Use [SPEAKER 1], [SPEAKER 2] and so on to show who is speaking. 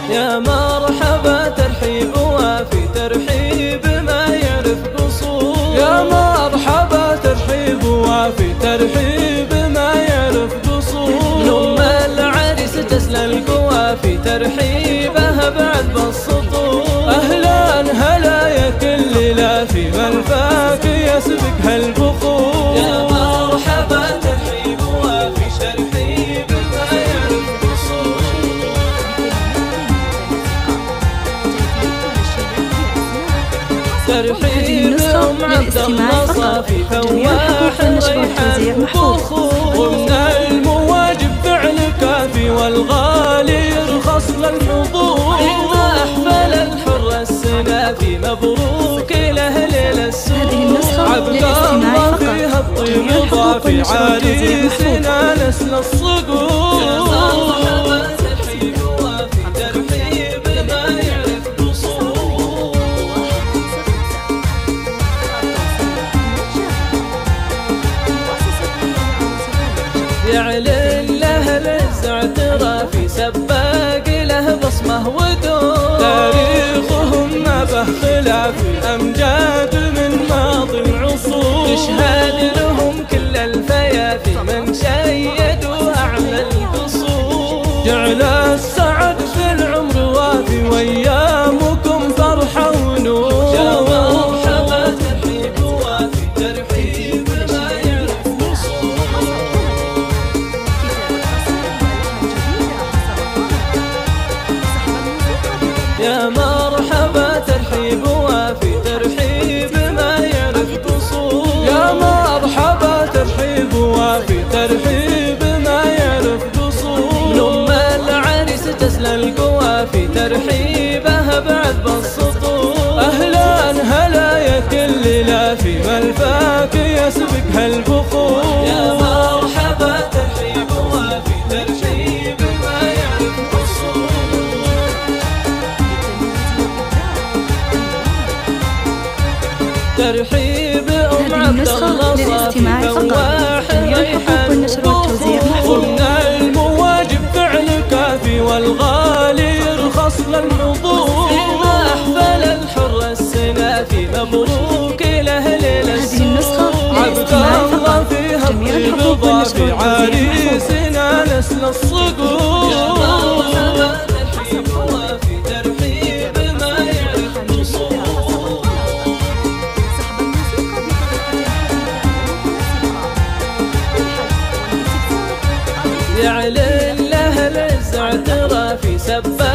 [SPEAKER 1] يا مرحبا ترحيب وافي ترحيب ما يعرف قصور. يا مرحبا ترحيب وافي ترحيب ما يعرف قصور. لأم العريس تسلى القوافي ترحيبها بعد بالسطور. أهلا هلا يا كل لافي من فاك يسبق هالبخور. يا مرحبا ترحيب وافي ترحيب ما يعرف قصور. ترحيب أم عبد الله صافي فواح ريحان بخور. ومن المواجب فعل كافي والغالي يرخص للحضور. أحفل الحر السنافي مبروك له ليل السرور. عبد الله فيها الطيب ضافي عريسنا نسل الصقور. يا مرحبا ترحيب وافي ترحيب ما يعرف قصور. يعلن له العز اعترافي سباق له بصمه ودور. تاريخهم ما به خلافي أمجاد من ماضي العصور. تشهد لهم كل الفيافي من شيدوا أعلى القصور. جعل السعد في العمر وافي وأيامكم فرحة ونور. يا مرحبا ترحيب وافي ترحيب ما يعرف قصور. يا مرحبا ترحيب وافي ترحيب ما يعرف قصور. يا مرحبا ترحيب وافي ترحيب ما يعرف قصور. لأم العريس تسلى القوافي ترحيبها بعد بالسطور. أهلا هلا يا كل لافي من فاك يسبق هالبخور. يا مرحبا ترحيب وافي ترحيب ما يعرف قصور. ترحيب أم عبد الله صافي فواح ريحان بخور. ومن المواجب فعل كافي والغالي يرخص للحضور. أحفل الحر السنافي مبروك له ليل السرور. عبد الله فيها الطيب ضافي عريسنا نسل الصقور. يا مرحبا ترحيب وافي ترحيب ما يعرف قصور. يعلن له العز اعترافي سباق